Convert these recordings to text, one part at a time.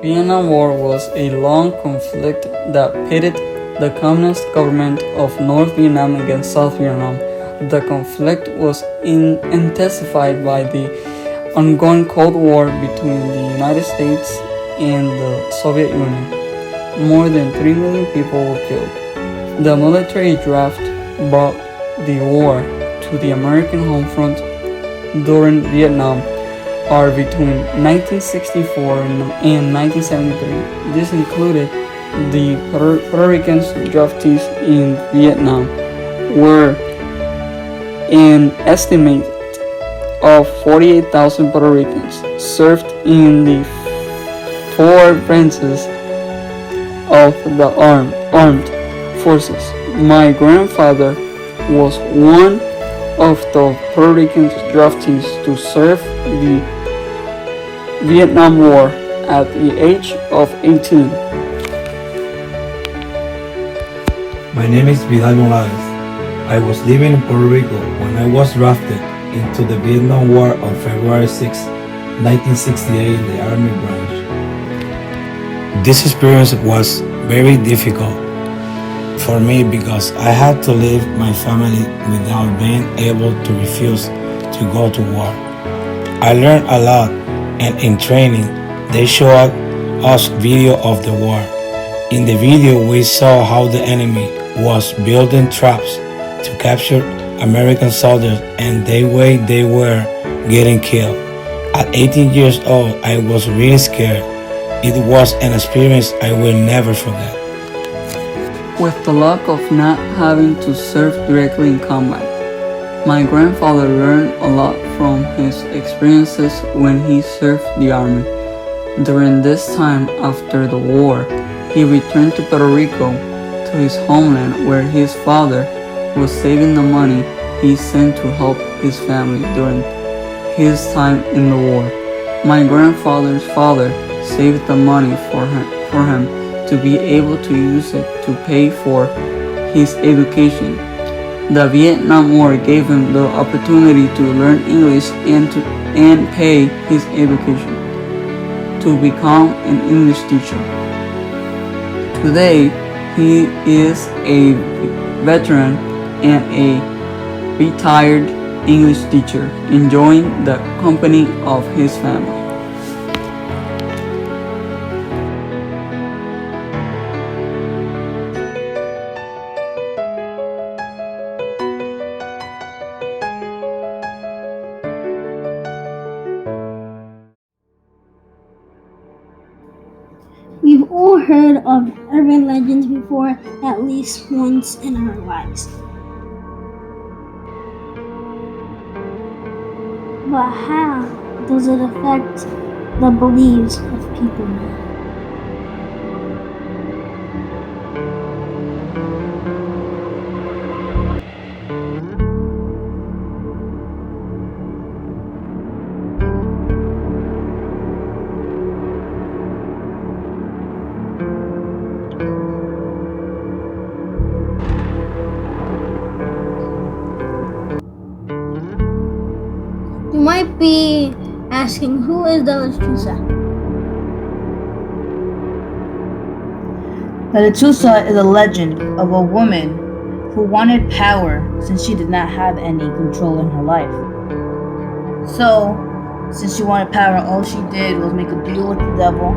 Vietnam War was a long conflict that pitted the communist government of North Vietnam against South Vietnam. The conflict was intensified by the ongoing Cold War between the United States and the Soviet Union. More than 3 million people were killed. The military draft brought the war to the American home front during Vietnam War between 1964 and 1973. This included the Puerto Ricans draftees in Vietnam, where an estimate of 48,000 Puerto Ricans served in the four branches of the armed forces. My grandfather was one of the Puerto Rican draftees to serve the Vietnam War at the age of 18. My name is Vidal Morales. I was living in Puerto Rico when I was drafted into the Vietnam War on February 6, 1968 in the Army branch. This experience was very difficult for me because I had to leave my family without being able to refuse to go to war. I learned a lot, and in training they showed us video of the war. In the video we saw how the enemy was building traps to capture American soldiers and the way they were getting killed. At 18 years old, I was really scared. It was an experience I will never forget. With the luck of not having to serve directly in combat, my grandfather learned a lot from his experiences when he served the army. During this time after the war, he returned to Puerto Rico, to his homeland, where his father was saving the money he sent to help his family during his time in the war. My grandfather's father saved the money for him to be able to use it to pay for his education. The Vietnam War gave him the opportunity to learn English and pay his education to become an English teacher. Today, he is a veteran and a retired English teacher, enjoying the company of his family. We've all heard of urban legends before, at least once in our lives. But how does it affect the beliefs of people now? You might be asking, who is the Lechusa? The Lechusa is a legend of a woman who wanted power since she did not have any control in her life. So, since she wanted power, all she did was make a deal with the devil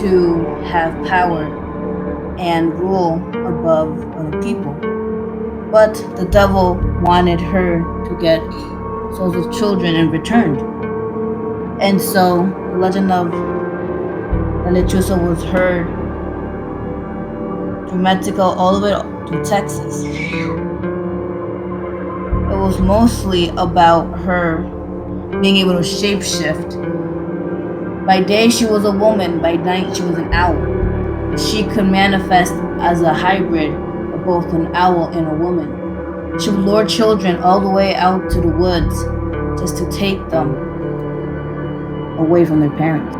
to have power and rule above other people. But the devil wanted her to get souls of children in return. And so the legend of the Lechusa was heard through Mexico all the way to Texas. It was mostly about her being able to shapeshift. By day she was a woman, by night she was an owl. She could manifest as a hybrid of both an owl and a woman. She would lure children all the way out to the woods just to take them away from their parents.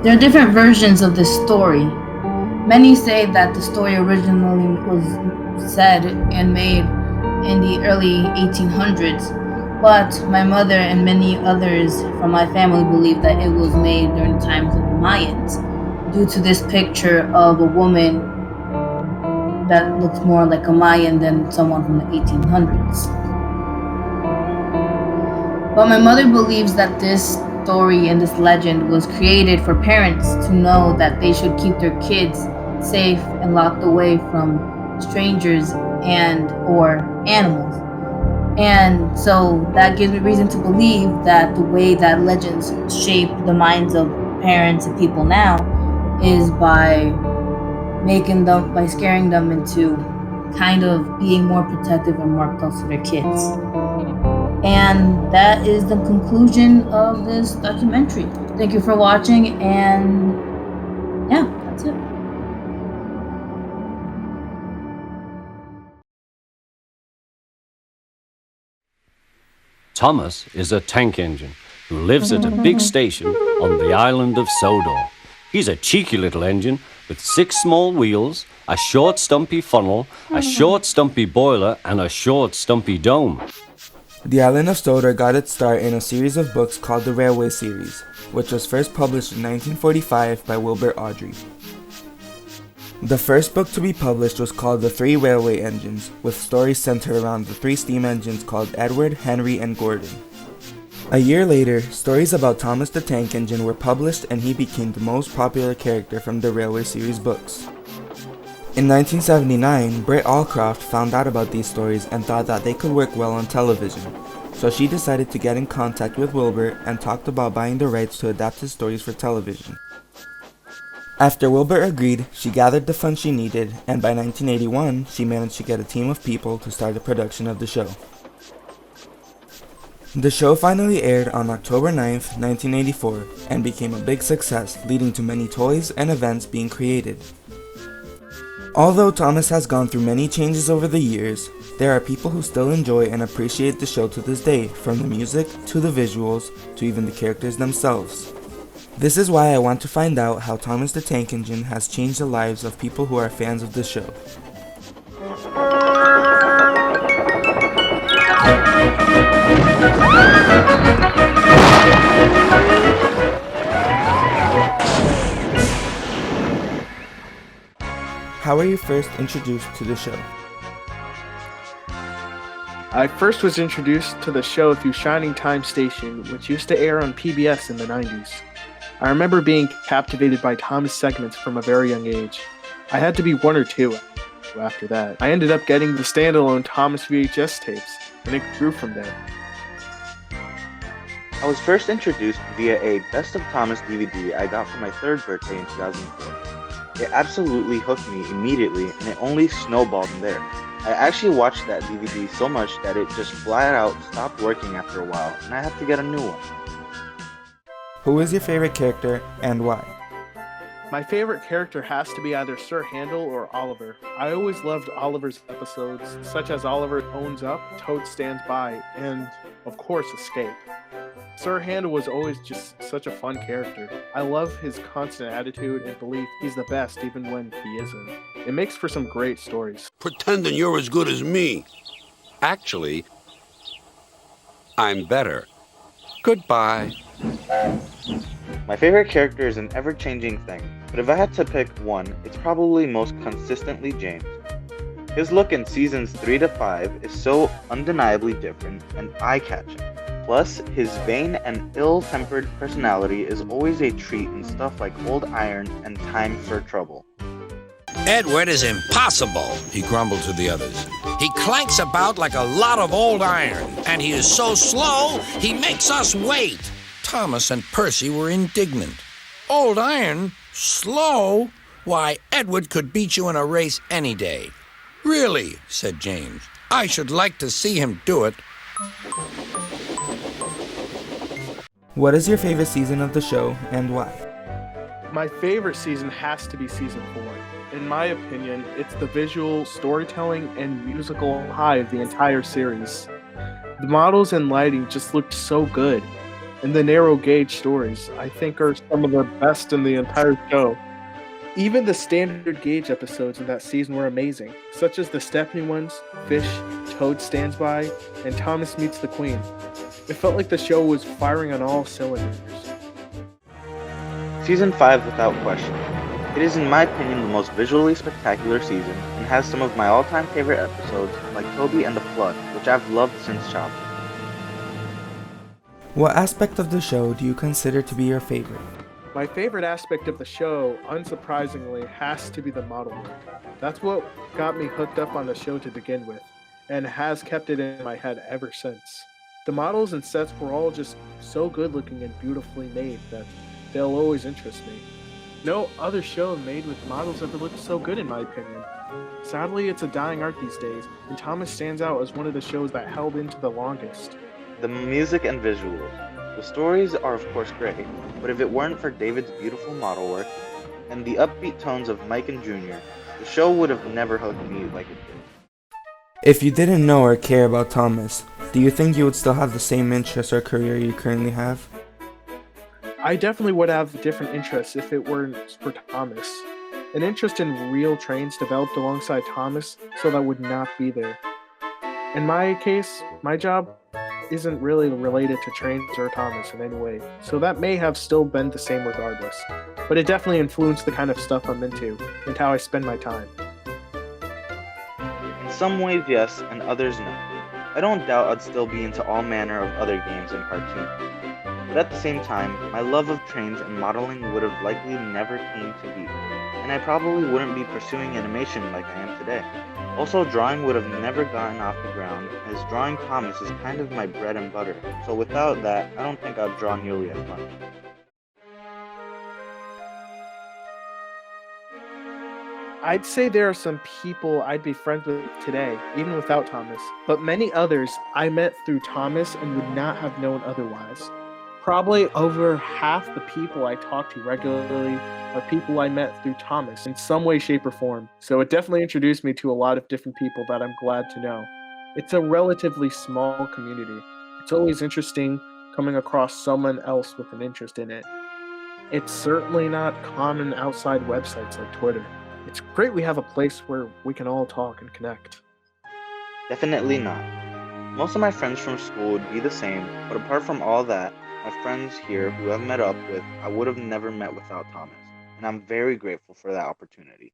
There are different versions of this story. Many say that the story originally was said and made in the early 1800s But my mother and many others from my family believe that it was made during the times of the Mayans, due to this picture of a woman that looks more like a Mayan than someone from the 1800s. But my mother believes that this story and this legend was created for parents to know that they should keep their kids safe and locked away from strangers and or animals. And so that gives me reason to believe that the way that legends shape the minds of parents and people now is by scaring them into kind of being more protective and more close to their kids. And that is the conclusion of this documentary. Thank you for watching, and yeah, that's it. Thomas is a tank engine who lives at a big station on the island of Sodor. He's a cheeky little engine with 6 small wheels, a short stumpy funnel, a short stumpy boiler, and a short stumpy dome. The Island of Sodor got its start in a series of books called the Railway Series, which was first published in 1945 by Wilbur Awdry. The first book to be published was called The 3 Railway Engines, with stories centered around the 3 steam engines called Edward, Henry, and Gordon. A year later, stories about Thomas the Tank Engine were published, and he became the most popular character from the Railway Series books. In 1979, Britt Allcroft found out about these stories and thought that they could work well on television, so she decided to get in contact with Wilbur and talked about buying the rights to adapt his stories for television. After Wilbur agreed, she gathered the funds she needed, and by 1981, she managed to get a team of people to start the production of the show. The show finally aired on October 9th, 1984, and became a big success, leading to many toys and events being created. Although Thomas has gone through many changes over the years, there are people who still enjoy and appreciate the show to this day, from the music, to the visuals, to even the characters themselves. This is why I want to find out how Thomas the Tank Engine has changed the lives of people who are fans of the show. How were you first introduced to the show? I first was introduced to the show through Shining Time Station, which used to air on PBS in the 90s. I remember being captivated by Thomas segments from a very young age. I had to be 1 or 2 after that. I ended up getting the standalone Thomas VHS tapes, and it grew from there. I was first introduced via a Best of Thomas DVD I got for my 3rd birthday in 2004. It absolutely hooked me immediately, and it only snowballed from there. I actually watched that DVD so much that it just flat out stopped working after a while, and I had to get a new one. Who is your favorite character and why? My favorite character has to be either Sir Handel or Oliver. I always loved Oliver's episodes, such as Oliver Owns Up, Toad Stands By, and, of course, Escape. Sir Handel was always just such a fun character. I love his constant attitude and belief he's the best even when he isn't. It makes for some great stories. Pretending you're as good as me. Actually, I'm better. Goodbye. My favorite character is an ever-changing thing, but if I had to pick one, it's probably most consistently James. His look in seasons 3 to 5 is so undeniably different and eye-catching. Plus, his vain and ill-tempered personality is always a treat in stuff like Old Iron and Time for Trouble. Edward is impossible, he grumbled to the others. He clanks about like a lot of old iron, and he is so slow, he makes us wait. Thomas and Percy were indignant. Old iron? Slow? Why, Edward could beat you in a race any day. Really, said James. I should like to see him do it. What is your favorite season of the show and why? My favorite season has to be season 4. In my opinion, it's the visual, storytelling, and musical high of the entire series. The models and lighting just looked so good, and the narrow gauge stories, I think, are some of the best in the entire show. Even the standard Gage episodes in that season were amazing, such as the Stephanie ones, Fish, Toad Stands By, and Thomas Meets the Queen. It felt like the show was firing on all cylinders. Season 5 without question. It is in my opinion the most visually spectacular season and has some of my all-time favorite episodes like Toby and the Flood, which I've loved since childhood. What aspect of the show do you consider to be your favorite? My favorite aspect of the show, unsurprisingly, has to be the model work. That's what got me hooked up on the show to begin with, and has kept it in my head ever since. The models and sets were all just so good looking and beautifully made that they'll always interest me. No other show made with models ever looked so good in my opinion. Sadly, it's a dying art these days, and Thomas stands out as one of the shows that held into the longest. The music and visuals. The stories are of course great, but if it weren't for David's beautiful model work and the upbeat tones of Mike and Junior, the show would have never hooked me like it did. If you didn't know or care about Thomas, do you think you would still have the same interests or career you currently have? I definitely would have different interests if it weren't for Thomas. An interest in real trains developed alongside Thomas, so that would not be there. In my case, my job isn't really related to trains or Thomas in any way, so that may have still been the same regardless. But it definitely influenced the kind of stuff I'm into and how I spend my time. In some ways yes, and others no. I don't doubt I'd still be into all manner of other games and cartoons. But at the same time, my love of trains and modeling would have likely never came to be, and I probably wouldn't be pursuing animation like I am today. Also, drawing would have never gotten off the ground, as drawing Thomas is kind of my bread and butter, so without that, I don't think I'd draw nearly as much. I'd say there are some people I'd be friends with today, even without Thomas, but many others I met through Thomas and would not have known otherwise. Probably over half the people I talk to regularly are people I met through Thomas in some way, shape, or form, so it definitely introduced me to a lot of different people that I'm glad to know. It's a relatively small community. It's always interesting coming across someone else with an interest in it. It's certainly not common outside websites like Twitter. It's great we have a place where we can all talk and connect. Definitely not. Most of my friends from school would be the same, but apart from all that, my friends here who I've met up with, I would have never met without Thomas, and I'm very grateful for that opportunity.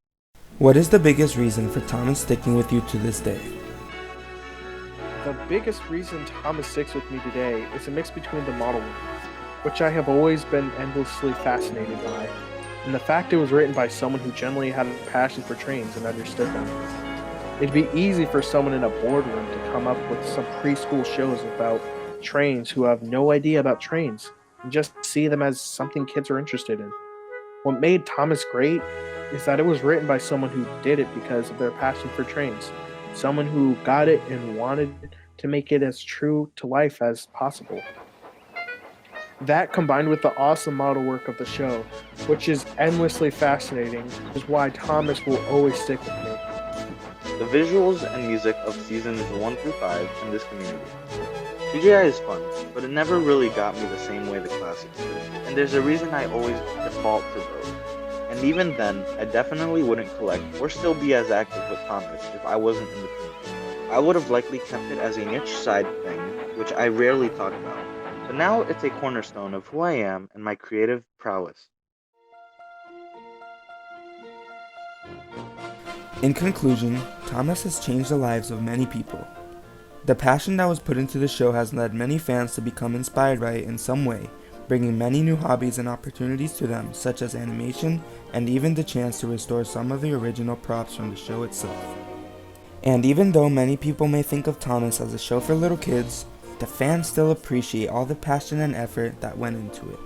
What is the biggest reason for Thomas sticking with you to this day? The biggest reason Thomas sticks with me today is a mix between the model work, which I have always been endlessly fascinated by, and the fact it was written by someone who generally had a passion for trains and understood them. It'd be easy for someone in a boardroom to come up with some preschool shows about trains who have no idea about trains and just see them as something kids are interested in. What made Thomas great is that it was written by someone who did it because of their passion for trains, someone who got it and wanted to make it as true to life as possible. That combined with the awesome model work of the show, which is endlessly fascinating, is why Thomas will always stick with me. The visuals and music of seasons 1 through 5 in this community. CGI is fun, but it never really got me the same way the classics did, and there's a reason I always default to those. And even then, I definitely wouldn't collect or still be as active with Thomas if I wasn't in the community. I would have likely kept it as a niche side thing, which I rarely talk about, but now it's a cornerstone of who I am and my creative prowess. In conclusion, Thomas has changed the lives of many people. The passion that was put into the show has led many fans to become inspired by it in some way, bringing many new hobbies and opportunities to them, such as animation, and even the chance to restore some of the original props from the show itself. And even though many people may think of Thomas as a show for little kids, the fans still appreciate all the passion and effort that went into it.